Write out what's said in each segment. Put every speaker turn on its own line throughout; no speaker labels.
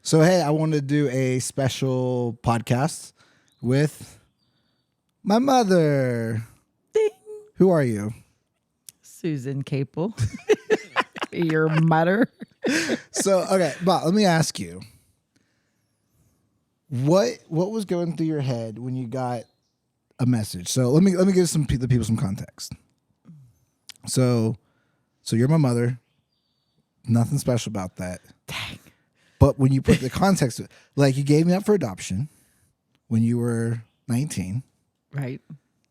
So, hey, I wanted to do a special podcast with my mother.
Ding.
Who are you?
Susan Capel. Your mother.
So, okay, Bob, let me ask you. What was going through your head when you got a message? So let me give the people some context. So you're my mother. Nothing special about that.
Dang.
But when you put the context, like you gave me up for adoption when you were 19.
Right.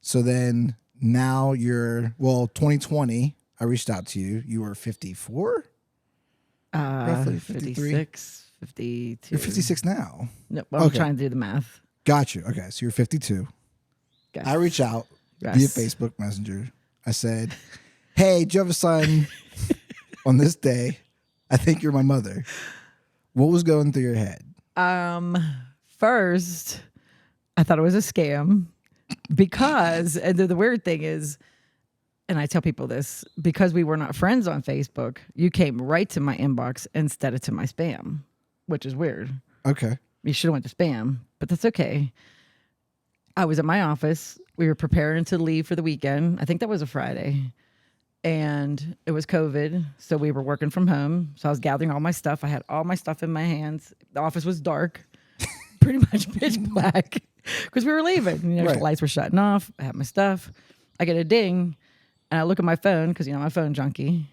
So then now 2020, I reached out to you. You were 54? Roughly 53?
56, 52.
You're 56 now.
No, well, I'm trying to do the math.
Got you. Okay, so you're 52.
Yes.
I reach out
Yes.
via Facebook Messenger. I said, hey, do you have a son on this day? I think you're my mother. What was going through your head?
First, I thought it was a scam because, and the weird thing is, and I tell people this, because we were not friends on Facebook, you came right to my inbox instead of to my spam, which is weird.
Okay.
You should have went to spam, but that's okay. I was at my office. We were preparing to leave for the weekend. I think that was a Friday. And it was COVID, so we were working from home. So I was gathering all my stuff. I had all my stuff in my hands. The office was dark, pretty much pitch black, because we were leaving.
Right.
The lights were shutting off. I had my stuff. I get a ding, and I look at my phone because I'm a phone junkie.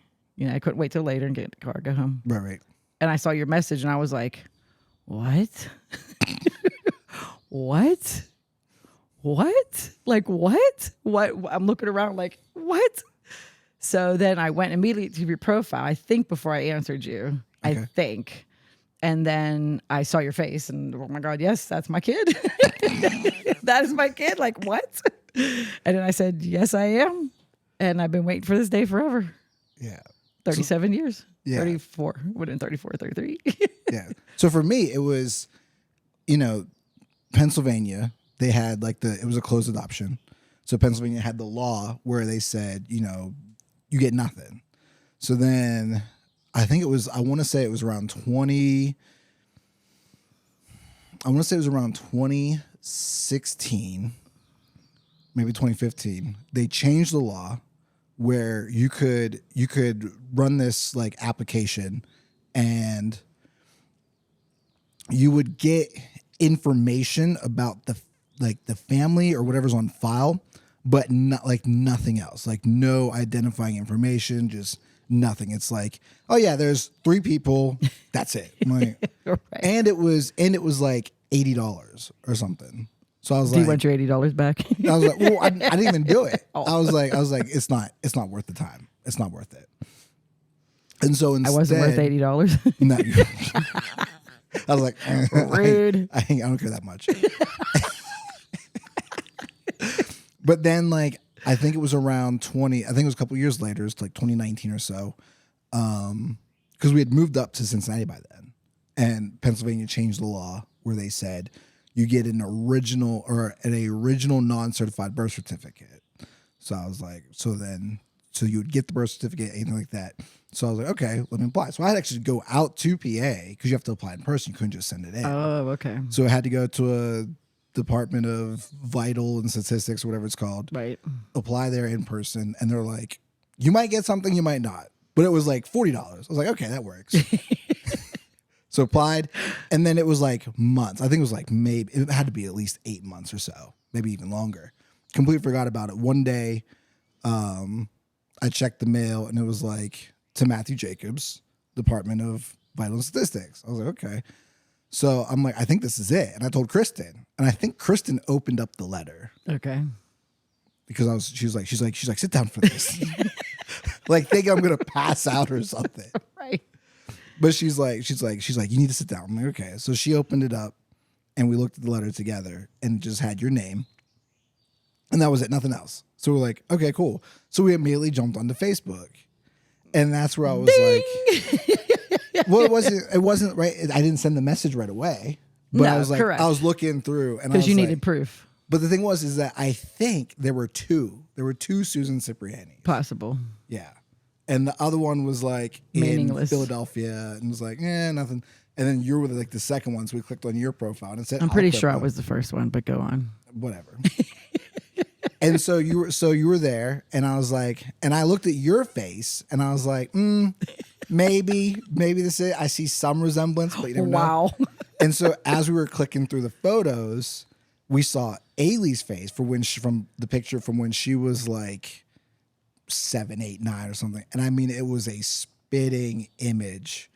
I couldn't wait till later and get in the car, go home.
Right.
And I saw your message, and I was like, "What? What? What? Like what? What?" I'm looking around like, "What?" So then I went immediately to your profile, I think before I answered you,
Okay.
I think. And then I saw your face and, oh my God, yes, that's my kid. That is my kid. Like, what? And then I said, yes, I am. And I've been waiting for this day forever.
Yeah.
37 years.
Yeah.
34. Would have been 34, 33.
Yeah. So for me, it was, Pennsylvania, they had it was a closed adoption. So Pennsylvania had the law where they said, you get nothing. So then I want to say it was around 2016, maybe 2015. They changed the law where you could run this application and you would get information about the family or whatever's on file, but not nothing else, no identifying information, just nothing. It's oh yeah, there's 3 people. That's it. Right. And it was like $80 or something. So I was
Do you want your $80 back?
I was like, well, I didn't even do it. Oh. I was like, it's not worth the time. It's not worth it. And so instead,
I wasn't worth $80.
No, I was like,
rude.
I don't care that much. But then, I think it was around I think it was a couple years later, it's 2019 or so, because we had moved up to Cincinnati by then, and Pennsylvania changed the law where they said you get an original non-certified birth certificate. So I was like, so you would get the birth certificate, anything like that. So I was like, okay, let me apply. So I had to actually go out to PA because you have to apply in person. You couldn't just send it in.
Oh, okay.
So I had to go to a Department of Vital and Statistics or whatever it's called.
Right.
Apply there in person. And they're like, you might get something, you might not. But it was $40. I was like, okay, that works. So applied. And then it was months. I think it was maybe, it had to be at least 8 months or so, maybe even longer. Completely forgot about it. One day, I checked the mail and it was to Matthew Jacobs, Department of Vital and Statistics. I was like, okay. So I'm like, I think this is it. And I told Kristen, and I think Kristen opened up the letter.
Okay.
Because she's like, sit down for this. Think I'm going to pass out or something.
Right.
But she's like, you need to sit down. I'm like, okay. So she opened it up and we looked at the letter together and just had your name. And that was it, nothing else. So we're like, okay, cool. So we immediately jumped onto Facebook. And that's where I was
Ding!
Well, it wasn't right. I didn't send the message right away, but
No,
I was
correct.
I was looking through and
Because you needed proof.
But the thing is that I think there were two Susan Cipriani.
Possible.
Yeah. And the other one was in
Meaningless.
Philadelphia and was nothing. And then you were like the second one, so we clicked on your profile and it said
I'm pretty sure I
Alquippa.
was the first one, but go on.
Whatever. And so you were there, and I was like, and I looked at your face, and I was like, maybe this is. I see some resemblance, but you never know.
Wow.
And so as we were clicking through the photos, we saw Ailey's face from the picture from when she was like 7, 8, 9 or something. And I mean, it was a spitting image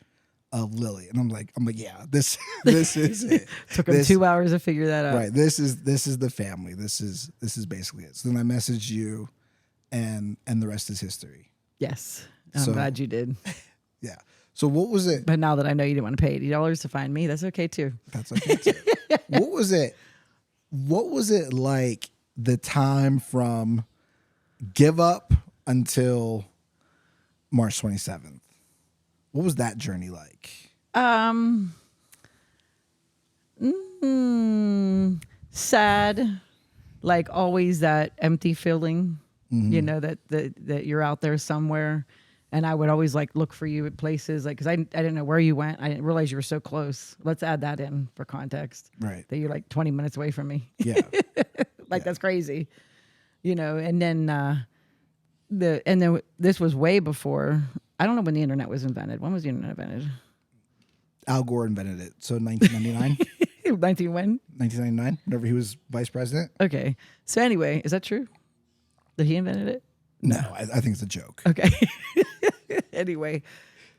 of Lily. And I'm like, yeah, this is it.
Took them 2 hours to figure that out.
Right. This is the family. This is basically it. So then I messaged you and the rest is history.
Yes. I'm glad you did.
Yeah. So what was it?
But now that I know you didn't want to pay $80 to find me, that's okay too.
That's okay too. What was it? What was it like the time from give up until March 27th? What was that journey like?
Sad, like always that empty feeling, you know, that you're out there somewhere. And I would always like look for you at places like, cause I didn't know where you went. I didn't realize you were so close. Let's add that in for context.
Right.
That you're like 20 minutes away from me.
Yeah.
That's crazy, you know? And then, this was way before, I don't know when the internet was invented. When was the internet invented?
Al Gore invented it. So 1999,
19 when?
1999, whenever he was vice president.
Okay. So anyway, is that true? That he invented it?
No, I think it's a joke.
Okay. Anyway,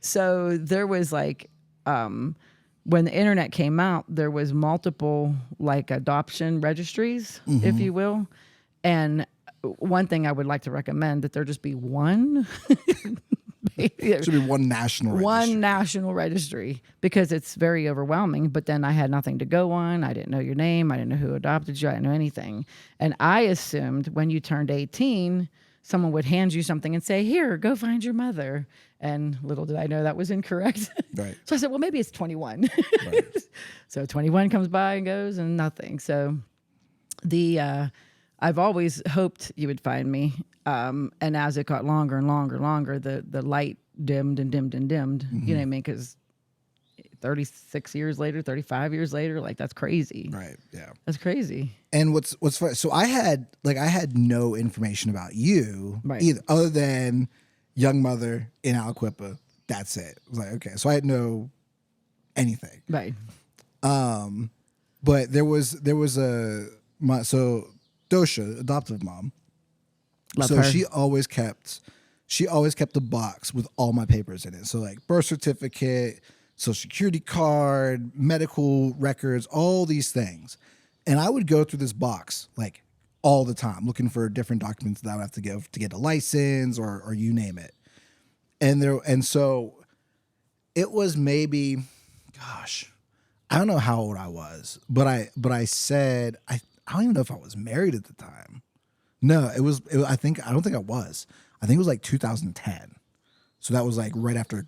so there was like, when the internet came out, there was multiple like adoption registries, if you will. And one thing I would like to recommend that there just be one.
It should be one national registry.
One national registry because it's very overwhelming. But then I had nothing to go on. I didn't know your name. I didn't know who adopted you. I didn't know anything. And I assumed when you turned 18, someone would hand you something and say, here, go find your mother. And little did I know that was incorrect.
Right.
So I said, well, maybe it's 21.
Right.
So 21 comes by and goes and nothing. So I've always hoped you would find me. And as it got longer and longer, the light dimmed and dimmed and dimmed, you know what I mean? Because 36 years later, 35 years later, like that's crazy.
Right. Yeah.
That's crazy.
And what's funny, so I had no information about you either, other than young mother in Alquippa. That's it. I was like, okay. So I had no anything.
Right.
But there was Dosha, adoptive mom.
Love
so
her.
she always kept the box with all my papers in it. So like birth certificate, social security card, medical records, all these things. And I would go through this box like all the time looking for different documents that I would have to give to get a license or you name it. And so it was maybe, gosh, I don't know how old I was, but I said, I don't even know if I was married at the time. No, I don't think I was. I think it was like 2010. So that was like right after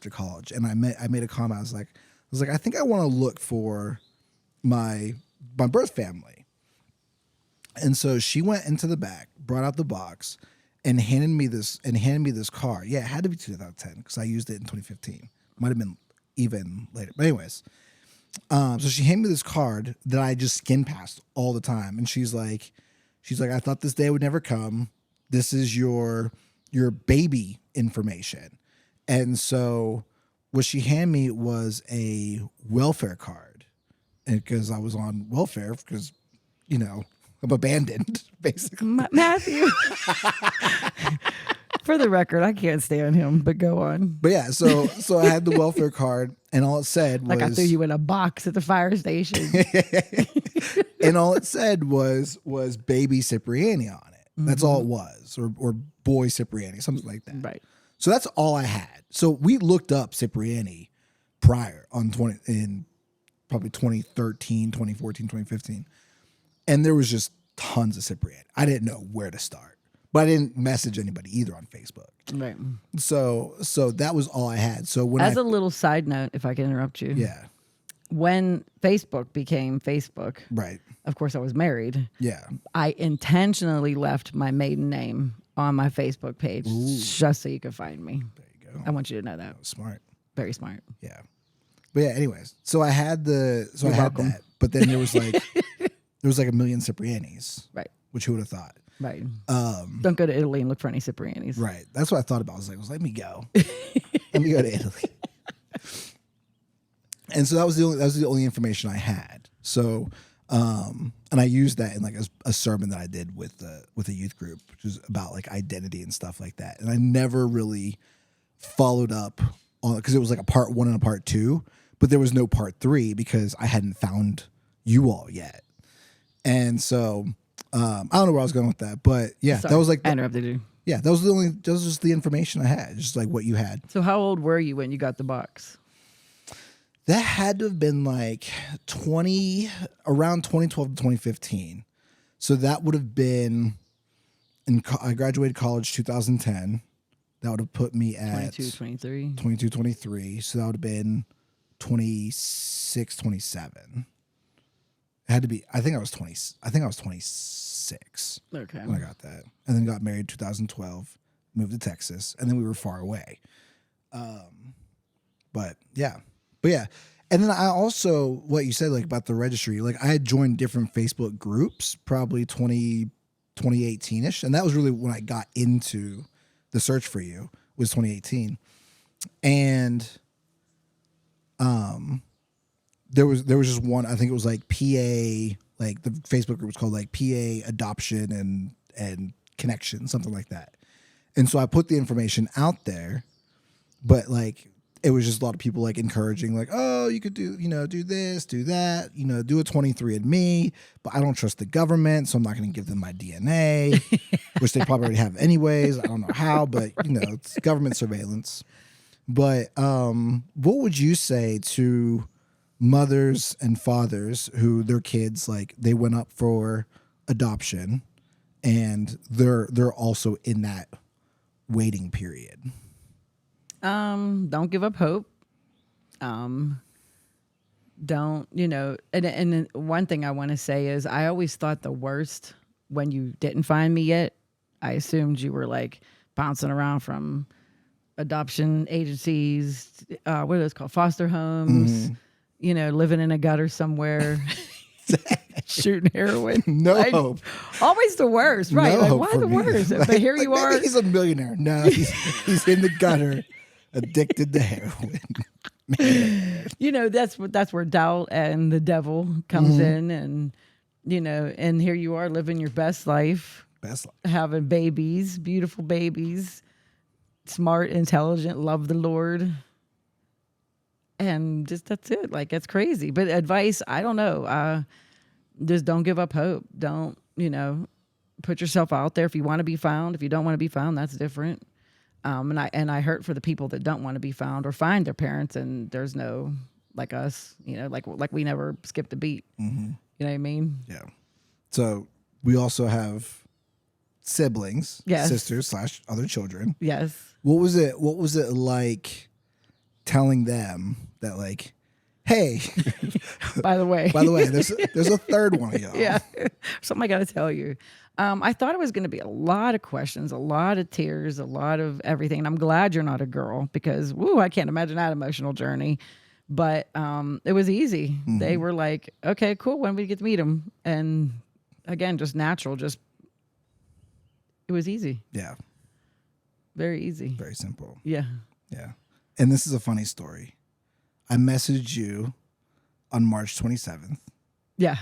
college. And I made a comment. I was like, I think I want to look for my birth family. And so she went into the back, brought out the box, and handed me this card. Yeah, it had to be 2010 because I used it in 2015. Might have been even later. But anyways, so she handed me this card that I just skim past all the time. And she's like, I thought this day would never come. This is your baby information. And so what she handed me was a welfare card. And because I was on welfare because, you know, I'm abandoned, basically.
Matthew. For the record, I can't stand him, but go on.
But yeah, so I had the welfare card, and all it said was...
Like I threw you in a box at the fire station.
And all it said was baby Cipriani on it. That's all it was, or boy Cipriani, something like that.
Right.
So that's all I had. So we looked up Cipriani prior in probably 2013, 2014, 2015. And there was just tons of Cipriani. I didn't know where to start. But I didn't message anybody either on Facebook.
Right.
So that was all I had. So when
As a little side note, if I can interrupt you.
Yeah.
When Facebook became Facebook,
Right.
of course I was married.
Yeah.
I intentionally left my maiden name on my Facebook page just so you could find me.
There you go.
I want you to know that.
Smart.
Very smart.
Yeah. But yeah, anyways, so I had
You're welcome.
that, but then there was like a million Ciprianis,
Right.
which who would have thought?
Right. Don't go to Italy and look for any Ciprianis.
Right. That's what I thought about. I was like, let me go. Let me go to Italy. And so that was the only information I had. So, and I used that in like a sermon that I did with a youth group, which was about like identity and stuff like that. And I never really followed up on it because it was like a part 1 and a part 2, but there was no part 3 because I hadn't found you all yet. And so, I don't know where I was going with that, but yeah,
Sorry,
that was like,
I interrupted you.
yeah, that was just the information I had, just like what you had.
So how old were you when you got the box?
That had to have been like around 2012 to 2015. So that would have been, I graduated college 2010. That would have put me at
22, 23.
22, 23. So that would have been 26, 27. It had to be, I think I was 26
Okay.
when I got that. And then got married 2012, moved to Texas, and then we were far away. But yeah. And then I also, what you said, like about the registry, like I had joined different Facebook groups, probably 2018-ish. And that was really when I got into the search for you, was 2018. And there was just one, I think it was like PA, like the Facebook group was called like PA Adoption and Connection, something like that. And so I put the information out there, but like, it was just a lot of people like encouraging, like, oh, you could do, do this, do that, do a 23andMe, but I don't trust the government, so I'm not going to give them my DNA, which they probably already have anyways. I don't know how, but it's government surveillance. But what would you say to mothers and fathers who their kids, like, they went up for adoption and they're also in that waiting period?
Don't give up hope. Don't, and one thing I want to say is I always thought the worst when you didn't find me yet. I assumed you were like bouncing around from adoption agencies, what are those called? Foster homes, living in a gutter somewhere, shooting heroin.
No hope.
Always the worst, right?
No
like,
hope
why
for
the
me.
worst? But here you are.
Maybe he's a millionaire. No, he's in the gutter, addicted to heroin.
That's where doubt and the devil comes in, and and here you are living your best life, having babies, beautiful babies, smart, intelligent, love the Lord, and just that's it. Like, it's crazy. But advice, I don't know. Just don't give up hope. Don't put yourself out there. If you want to be found, if you don't want to be found, that's different. And I hurt for the people that don't want to be found or find their parents, and there's no, like us, like we never skipped a beat.
Mm-hmm.
You know what I mean?
Yeah. So we also have siblings,
Yes.
sisters / other children.
Yes.
What was it like telling them that, like, hey,
by the way,
there's a third one of y'all.
Yeah. Something I got to tell you. I thought it was going to be a lot of questions, a lot of tears, a lot of everything. And I'm glad you're not a girl because, I can't imagine that emotional journey. But it was easy. Mm-hmm. They were like, okay, cool. When we get to meet him. And again, just natural, it was easy.
Yeah.
Very easy.
Very simple.
Yeah.
Yeah. And this is a funny story. I messaged you on March 27th.
Yeah.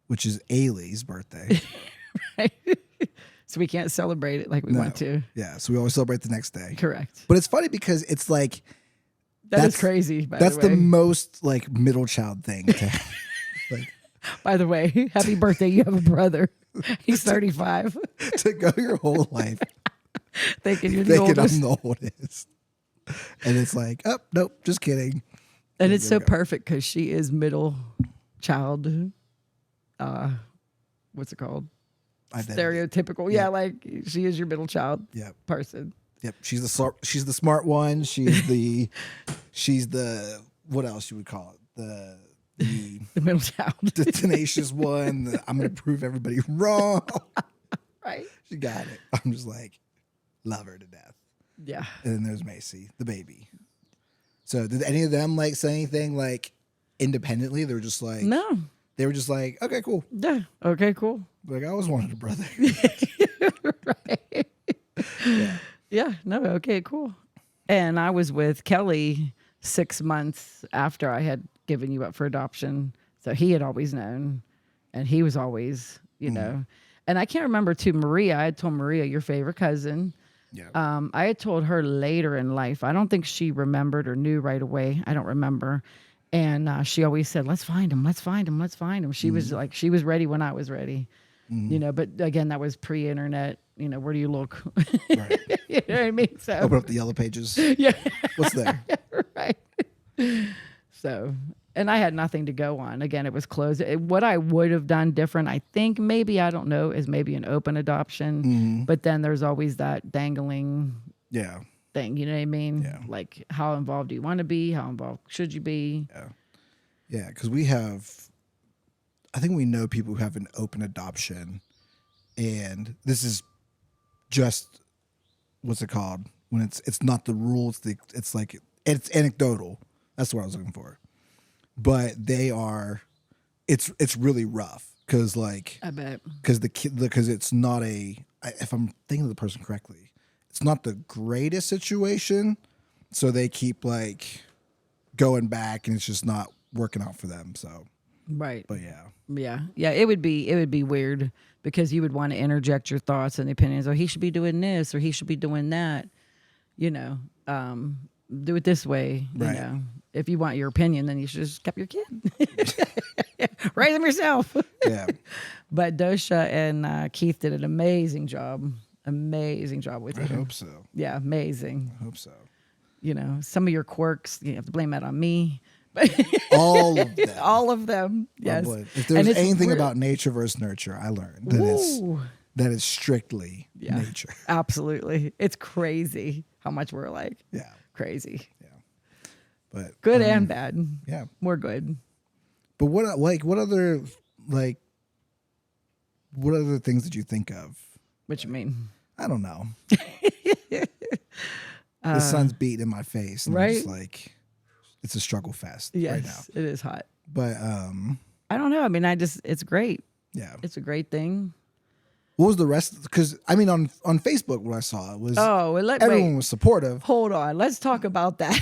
Which is Ailey's birthday.
Right. So we can't celebrate it like we want to.
Yeah. So we always celebrate the next day.
Correct.
But it's funny because it's like,
that's crazy.
That's the most like middle child thing to have. Like,
by the way, happy birthday. You have a brother. He's 35.
To go your whole life
thinking you're the oldest.
I'm the oldest. And it's like, oh, nope, just kidding.
And it's so perfect because she is middle child. What's it called?
Identity.
Stereotypical. Yeah, like she is your middle child person.
Yep. She's the smart one. She's the what else you would call it? The
middle child.
The tenacious one. I'm gonna prove everybody wrong.
Right.
She got it. I'm just like, love her to death.
Yeah.
And then there's Macy, the baby. So did any of them like say anything like independently? They were just like,
No.
they were just like, okay, cool.
Yeah. Okay, cool.
Like I always wanted a brother.
Right.
Yeah.
Yeah. No. Okay, cool. And I was with Kelly 6 months after I had given you up for adoption. So he had always known, and he was always, you know, and I can't remember to Maria. I had told Maria, your favorite cousin.
Yeah.
I had told her later in life. I don't think she remembered or knew right away. I don't remember. And she always said, let's find him. Let's find him. Let's find him. She was like, she was ready when I was ready, you know, but again, that was pre-internet, you know, where do you look?
Right.
You know what I mean? So
Open up the yellow pages.
yeah,
What's there?
right. So, and I had nothing to go on. Again, it was closed. What I would have done different, I think maybe, I don't know, is maybe an open adoption. But then there's always that dangling
Yeah.
thing. You know what I mean?
Yeah.
Like, how involved do you want to be? How involved should you be?
Yeah. Yeah. Because I think we know people who have an open adoption, and this is just, what's it called? When it's not the rule, it's like, it's anecdotal. That's what I was looking for. But it's really rough because like,
I bet.
because the kid, because it's not if I'm thinking of the person correctly, it's not the greatest situation. So they keep like going back, and it's just not working out for them. So,
Right.
but yeah.
Yeah. Yeah. It would be weird because you would want to interject your thoughts and opinions. Or he should be doing this, or he should be doing that. You know, do it this way.
Right.
You know, if you want your opinion, then you should just keep your kid. Raise them yourself.
Yeah.
But Dosha and Keith did an amazing job. Amazing job with
I
you.
hope so.
Yeah, amazing.
I hope so.
You know, some of your quirks, you have to blame that on me.
All of them.
All of them. Yes.
Probably. If
And
there's
it's
anything
weird.
about nature versus nurture, I learned
Ooh.
that is strictly
Yeah.
nature.
Absolutely. It's crazy how much we're like.
Yeah.
Crazy.
But
Good and bad.
yeah.
More good.
But what other things did you think of?
What you mean?
I don't know. The sun's beating in my face. And I'm just
right?
like, it's a struggle fest
Yes,
right now.
it is hot.
But
I don't know. I mean, it's great.
yeah.
It's a great thing.
What was the rest? Because I mean, on Facebook, what I saw was
Oh, well,
everyone
wait.
was supportive.
Hold on. Let's talk about that.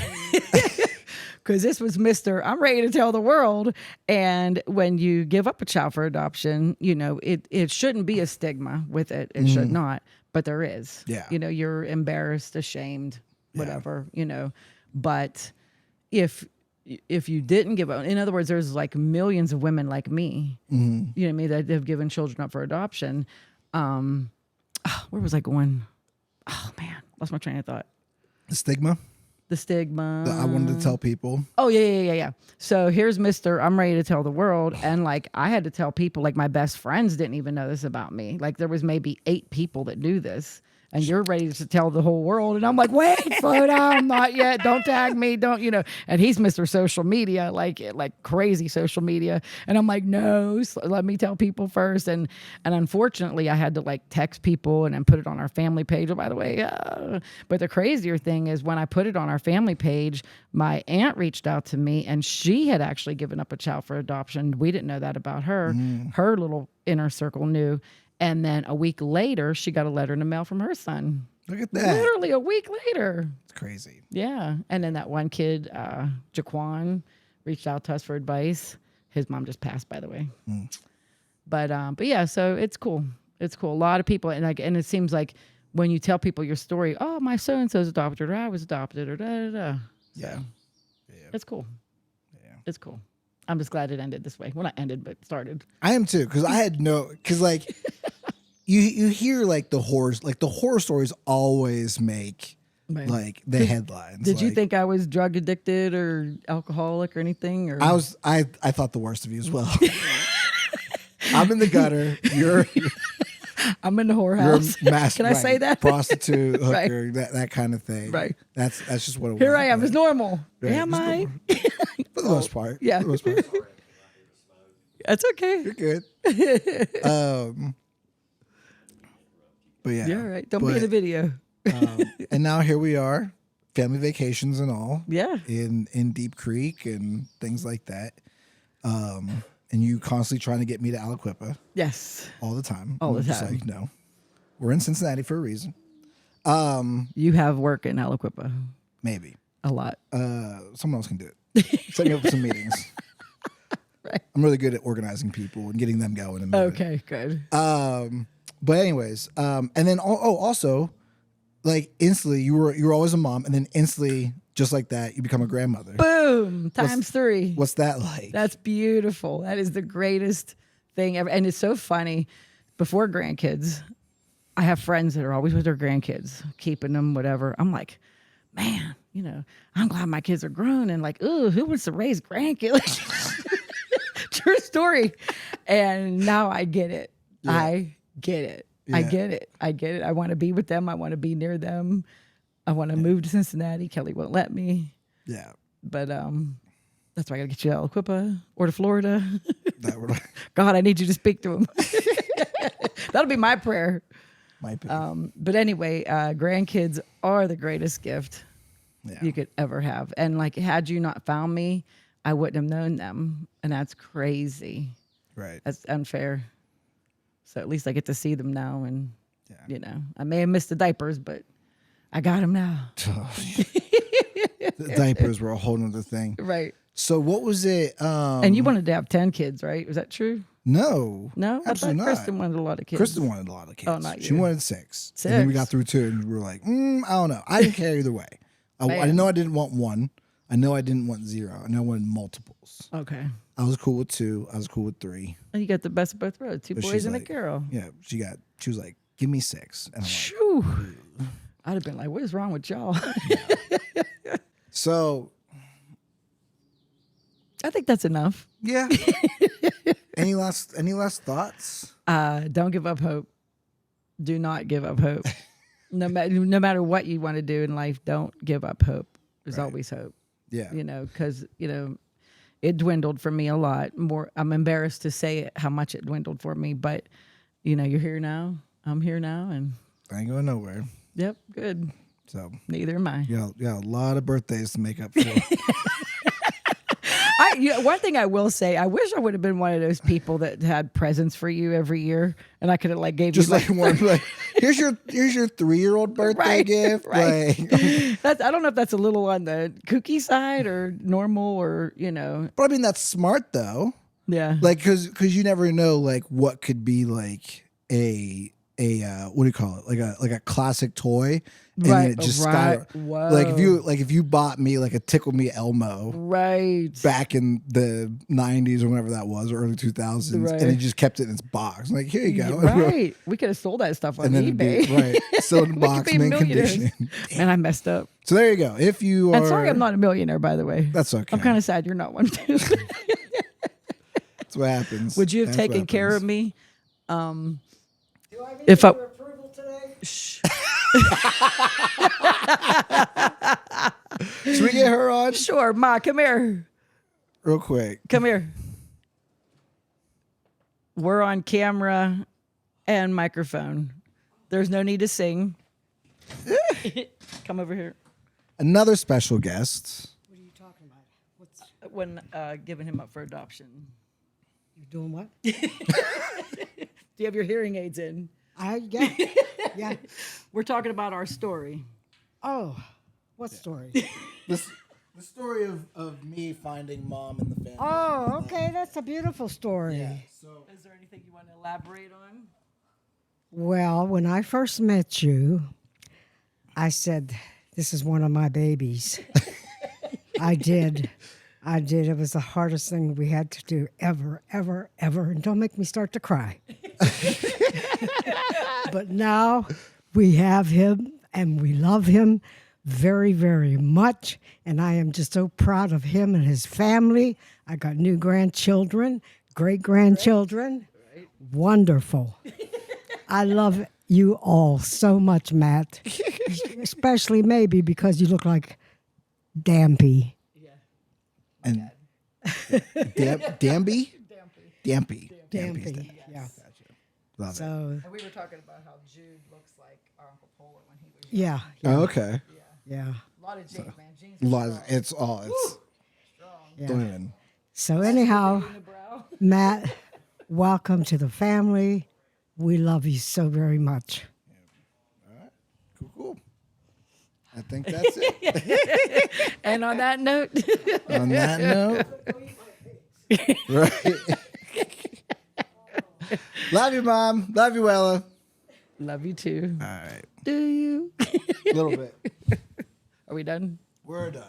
Because this was Mr. I'm ready to tell the world. And when you give up a child for adoption, you know, it shouldn't be a stigma with it. It should not. But there is.
Yeah.
You know, you're embarrassed, ashamed, whatever, you know. But if you didn't give up, in other words, there's like millions of women like me, you know what I mean, that have given children up for adoption. Where was I going? Oh, man. Lost my train of thought.
The stigma
The stigma.
that I wanted to tell people.
Oh, yeah. So here's Mr. I'm ready to tell the world. And like, I had to tell people, like my best friends didn't even know this about me. Like there was maybe 8 people that knew this. And you're ready to tell the whole world. And I'm like, wait, slow down, not yet. Don't tag me. Don't, you know. And he's Mr. Social Media, like crazy social media. And I'm like, no, let me tell people first. And unfortunately, I had to like text people and then put it on our family page. Oh, by the way, but the crazier thing is when I put it on our family page, my aunt reached out to me and she had actually given up a child for adoption. We didn't know that about her. Her little inner circle knew. And then a week later, she got a letter in the mail from her son.
Look at that.
Literally a week later.
It's crazy.
Yeah. And then that one kid, Jaquan, reached out to us for advice. His mom just passed, by the way. But yeah, so it's cool. It's cool. A lot of people, and it seems like when you tell people your story, oh, my so-and-so's adopted, or I was adopted, or da-da-da.
Yeah.
It's cool.
Yeah.
It's cool. I'm just glad it ended this way. Well, not ended, but started.
I am too, because I had because like you hear like the horror stories always make
Right.
like the headlines.
Did you
like,
think I was drug addicted or alcoholic or anything? Or
I thought the worst of you as well. I'm in the gutter. You're
I'm in the
you're
whorehouse. Can I
right,
say that?
prostitute,
Right.
hooker, that kind of thing.
Right.
That's just what it was.
Here I am.
But-
It's normal.
Right,
Am
it's
I?
for the most part.
Yeah.
For the most part.
That's okay.
You're good. But yeah.
You're all right. Don't be in the video.
And now here we are. family vacations and all.
Yeah.
In Deep Creek and things like that. And you constantly trying to get me to Aliquippa
Yes.
all the time.
All the
I'm just
time.
like, no, we're in Cincinnati for a reason.
You have work in Aliquippa
Maybe
a lot.
someone else can do it. Set me up with some meetings.
Right.
I'm really good at organizing people and getting them going. And moving.
Okay, good.
But anyways, and then also, like instantly, you were always a mom, and then instantly, just like that, you become a grandmother.
Boom, times 3.
What's that like?
That's beautiful. That is the greatest thing ever. And it's so funny. Before grandkids, I have friends that are always with their grandkids, keeping them, whatever. I'm like, man, I'm glad my kids are grown. And like, ooh, who wants to raise grandkids? True story. And now I get it.
Yeah.
I get it.
Yeah.
I get it. I get it. I want to be with them. I want to be near them. I want to move to Cincinnati. Kelly won't let me.
Yeah.
But that's why I got to get you to Aliquippa or to Florida.
That would
God, I need you to speak to him. That'll be my prayer.
might be.
But anyway, grandkids are the greatest gift
Yeah.
you could ever have. And like, had you not found me, I wouldn't have known them. And that's crazy.
Right.
That's unfair. So at least I get to see them now. And,
Yeah.
I may have missed the diapers, but I got them now.
The diapers were a whole nother thing.
Right.
So what was it?
And you wanted to have 10 kids, right? Was that true?
No.
No?
Absolutely
I thought
not.
Kristen wanted a lot of kids.
Kristen wanted a lot of kids.
Oh, not
She
you.
wanted 6. And then we
6?
got through 2 and we were like, I don't know. I didn't care either way. I know I didn't want 1. I know I didn't want 0. I know I wanted multiples.
Okay.
I was cool with 2. I was cool with 3.
And you got the best of both worlds. 2
But
boys
she's
and
like,
a girl.
Yeah. She was like, give me 6. And I'm like,
Shoo. I'd have been like, what is wrong with y'all?
so
I think that's enough.
yeah. Any last thoughts?
Don't give up hope. Do not give up hope. No matter what you want to do in life, don't give up hope. There's
Right.
always hope.
Yeah.
Because it dwindled for me a lot. More, I'm embarrassed to say it, how much it dwindled for me. But you're here now. I'm here now, and
I ain't going nowhere.
yep, good.
So
Neither am I.
yeah, a lot of birthdays to make up for.
One thing I will say, I wish I would have been one of those people that had presents for you every year, and I could have gave
Just
you
like one, like here's your 3-year-old birthday
Right,
gift.
right.
Like,
I don't know if that's a little on the kooky side or normal or
but I mean that's smart though.
yeah.
Like because you never know like what could be like a what do you call it, like a classic toy, and then it just
Whoa.
like if you bought me like a Tickle Me Elmo
Right.
back in the 90s or whenever that was, or early 2000s,
Right.
and it just kept it in its box. Like, here you go.
Right. We could have sold that stuff on
And then it'd
eBay.
be, right, still in the
We could
box,
be
mint
millionaires.
condition.
And I messed up.
So there you go. If you are,
And sorry, I'm not a millionaire, by the way.
That's okay.
I'm kind of sad you're not one too.
That's what happens.
Would you have
That's
taken
what
care of
happens.
me?
Do I need
If
your
I-
approval today?
Shh.
Should we get her on
Sure, Ma, come here.
real quick?
Come here. We're on camera and microphone. There's no need to sing. Come over here.
Another special guest.
What are you talking about? What's
When giving him up for adoption.
you doing? What?
Do you have your hearing aids in?
Yeah, yeah.
We're talking about our story.
Oh, what story?
The story of me finding mom and the family.
Oh, okay, that's a beautiful story.
Yeah. So
Is there anything you want to elaborate on?
Well, when I first met you, I said, "This is one of my babies." I did. It was the hardest thing we had to do ever, ever, ever. And don't make me start to cry. But now we have him and we love him very, very much. And I am just so proud of him and his family. I got new grandchildren, great-grandchildren.
Right.
Wonderful. I love you all so much, Matt. Especially maybe because you look like Dampy.
Yeah.
and Dampy.
Dampy, yeah.
Love it.
So,
And we were talking about how Jude looks like our Uncle Polar when he was
yeah,
Oh, okay.
Yeah.
A lot of jeans, man. Jeans.
It's all. It's
Yeah.
don't even.
So anyhow, Matt, welcome to the family. We love you so very much.
Cool. I think that's it.
And on that note,
On that note, right. Love you, Mom. Love you, Ella.
love you too.
All right.
Do you?
A little bit.
Are we done?
We're done.